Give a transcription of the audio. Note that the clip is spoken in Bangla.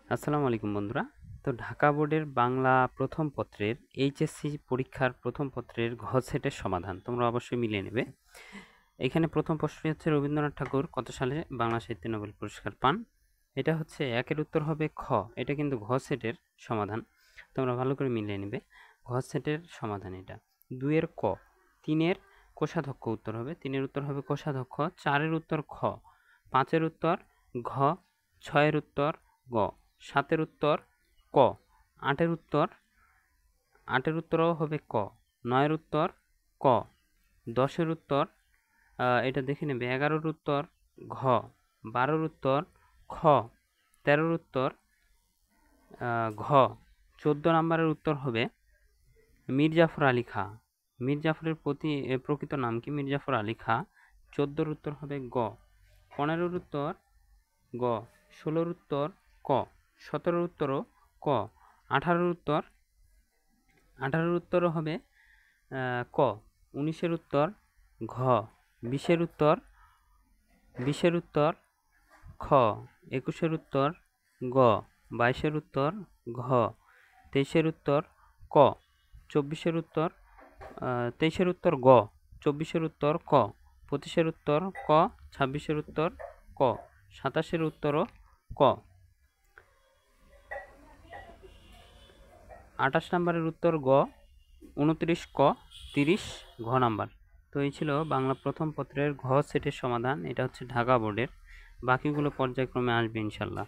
আসসালামু আলাইকুম বন্ধুরা। তো ঢাকা বোর্ডের বাংলা প্রথম পত্রের এইচএসসি পরীক্ষার প্রথম পত্রের ঘ সেটের সমাধান তোমরা অবশ্যই মিলিয়ে নেবে। এখানে প্রথম প্রশ্নটি হচ্ছে রবীন্দ্রনাথ ঠাকুর কত সালে বাংলা সাহিত্যে নোবেল পুরস্কার পান। এটা হচ্ছে একের উত্তর হবে খ। এটা কিন্তু ঘ সেটের সমাধান, তোমরা ভালো করে মিলিয়ে নেবে। ঘ সেটের সমাধান এটা। 2-এর ক। 3-এর কোষাধ্যক্ষ উত্তর হবে, 3-এর উত্তর হবে কোষাধ্যক্ষ। 4-এর উত্তর খ। 5-এর উত্তর ঘ। 6-এর উত্তর গ। 7-এর উত্তর ক। 8-এর উত্তরও হবে ক। 9-এর উত্তর ক। 10-এর উত্তর এটা দেখে নেবে। 11-এর উত্তর ঘ। 12-এর উত্তর খ। 13-এর উত্তর ঘ। 14 নম্বরের উত্তর হবে মীর জাফর আলী খাঁ। মীর জাফরের প্রকৃত নাম কি? মীর জাফর আলী খাঁ। 14-এর উত্তর হবে গ। 15-এর উত্তর গ। 16-এর উত্তর ক। 17-এর উত্তরও ক। 18-এর উত্তরও হবে ক। 19-এর উত্তর ঘ। 20-এর উত্তর খ। 21-এর উত্তর গ। 22-এর উত্তর ঘ। 23-এর উত্তর ক। 24-এর উত্তর 23-এর উত্তর গ। 24-এর উত্তর ক। 25-এর উত্তর ক। 26-এর উত্তর ক। 27-এর উত্তরও ক। 28 নম্বরের উত্তর গ। 29 ক। 30 ঘ নাম্বার। তো এই ছিল বাংলা প্রথম পত্রের ঘ সেটের সমাধান। এটা হচ্ছে ঢাকা বোর্ডের। বাকিগুলো পর্যায়ক্রমে আসবে ইনশাল্লাহ।